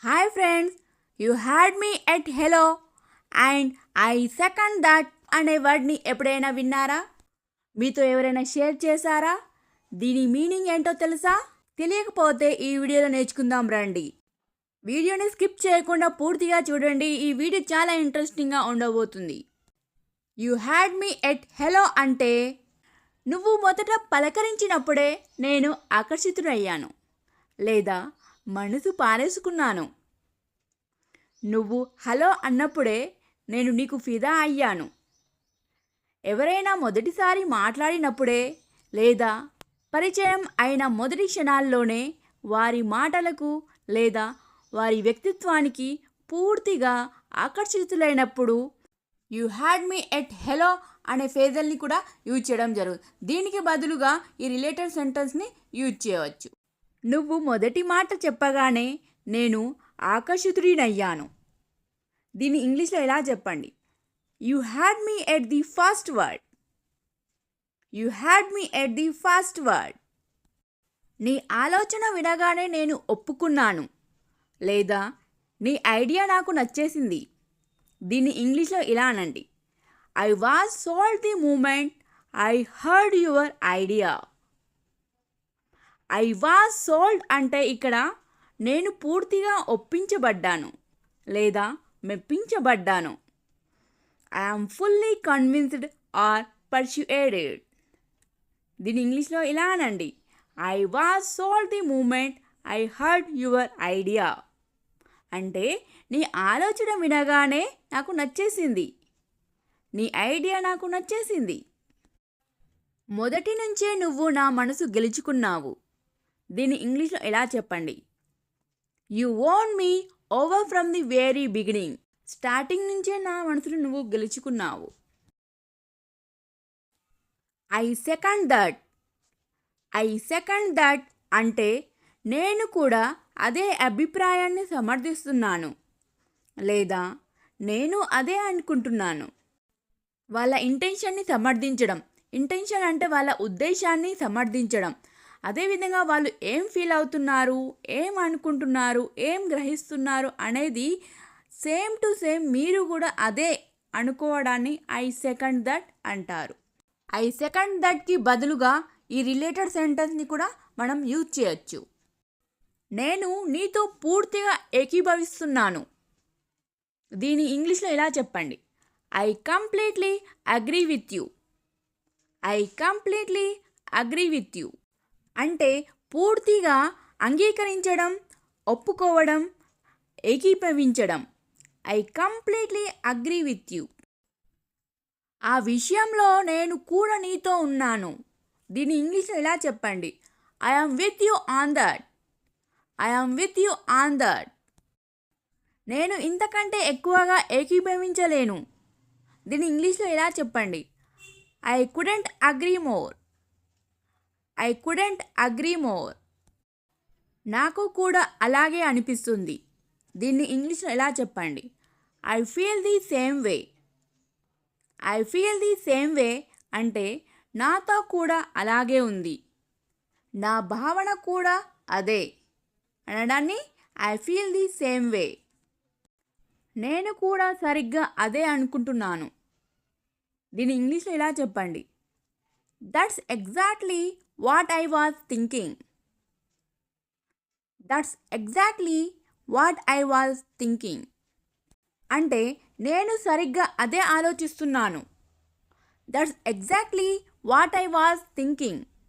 Hi friends, you had me at hello and I second that అనే వర్డ్ని ఎప్పుడైనా విన్నారా? మీతో ఎవరైనా షేర్ చేశారా? దీని మీనింగ్ ఏంటో తెలుసా? తెలియకపోతే ఈ వీడియోలో నేర్చుకుందాం రండి. వీడియోని స్కిప్ చేయకుండా పూర్తిగా చూడండి. ఈ వీడియో చాలా ఇంట్రెస్టింగ్గా ఉండబోతుంది. You had me at hello అంటే నువ్వు మొదట పలకరించినప్పుడే నేను ఆకర్షితుడయ్యాను లేదా మనసు పారేసుకున్నాను. నువ్వు హలో అన్నప్పుడే నేను నీకు ఫిదా అయ్యాను. ఎవరైనా మొదటిసారి మాట్లాడినప్పుడే లేదా పరిచయం అయిన మొదటి క్షణాల్లోనే వారి మాటలకు లేదా వారి వ్యక్తిత్వానికి పూర్తిగా ఆకర్షితులైనప్పుడు you had me at hello అనే ఫేజల్ని కూడా యూజ్ చేయడం జరుగుతుంది. దీనికి బదులుగా ఈ రిలేటెడ్ సెంటెన్స్ని యూజ్ చేయవచ్చు. నువ్వు మొదటి మాట చెప్పగానే నేను ఆకర్షితుడినయ్యాను. దీన్ని ఇంగ్లీష్లో ఎలా చెప్పండి? You had me at the first word. You had me at the first word. నీ ఆలోచన వినగానే నేను ఒప్పుకున్నాను లేదా నీ ఐడియా నాకు నచ్చేసింది. దీన్ని ఇంగ్లీష్లో ఇలా అనండి. I was sold the moment I heard your idea. I was sold అంటే ఇక్కడ నేను పూర్తిగా ఒప్పించబడ్డాను లేదా మెప్పించబడ్డాను. I am fully convinced or persuaded. దీని ఇంగ్లీష్లో ఇలా అనండి. I was sold the moment I heard your idea అంటే నీ ఆలోచన వినగానే నాకు నచ్చేసింది, నీ ఐడియా నాకు నచ్చేసింది. మొదటి నుంచే నువ్వు నా మనసు గెలుచుకున్నావు. దీన్ని ఇంగ్లీష్లో ఎలా చెప్పండి? You won me over from the very beginning. Starting నుంచే నా మనసును నువ్వు గెలుచుకున్నావు. I second that. I second that అంటే నేను కూడా అదే అభిప్రాయాన్ని సమర్థిస్తున్నాను లేదా నేను అదే అనుకుంటున్నాను. వాళ్ళ ఇంటెన్షన్ని సమర్థించడం. ఇంటెన్షన్ అంటే వాళ్ళ ఉద్దేశాన్ని సమర్థించడం. అదేవిధంగా వాళ్ళు ఏం ఫీల్ అవుతున్నారు, ఏం అనుకుంటున్నారు, ఏం గ్రహిస్తున్నారు అనేది సేమ్ టు సేమ్ మీరు కూడా అదే అనుకోవడాన్ని ఐ సెకండ్ దట్ అంటారు. ఐ సెకండ్ దట్కి బదులుగా ఈ రిలేటెడ్ సెంటెన్స్ని కూడా మనం యూజ్ చేయొచ్చు. నేను నీతో పూర్తిగా ఏకీభవిస్తున్నాను. దీని ఇంగ్లీష్లో ఎలా చెప్పండి? I completely agree with you. I completely agree with you అంటే పూర్తిగా అంగీకరించడం, ఒప్పుకోవడం, ఏకీభవించడం. I completely agree with you. ఆ విషయంలో నేను కూడా నీతో ఉన్నాను. దీన్ని ఇంగ్లీష్లో ఎలా చెప్పండి? I am with you on that. I am with you on that. నేను ఇంతకంటే ఎక్కువగా ఏకీభవించలేను. దీన్ని ఇంగ్లీష్లో ఎలా చెప్పండి? I couldn't agree more. I couldn't agree more. నాకు కూడా అలాగే అనిపిస్తుంది. దీన్ని ఇంగ్లీష్లో ఎలా చెప్పండి? I feel the same way. I feel the same way అంటే నాతో కూడా అలాగే ఉంది, నా భావన కూడా అదే అనడాన్ని I feel the same way. నేను కూడా సరిగ్గా అదే అనుకుంటున్నాను. దీన్ని ఇంగ్లీష్లో ఎలా చెప్పండి? That's exactly what I was thinking. That's exactly what I was thinking అంటే నేను సరిగ్గా అదే ఆలోచిస్తున్నాను. That's exactly what I was thinking.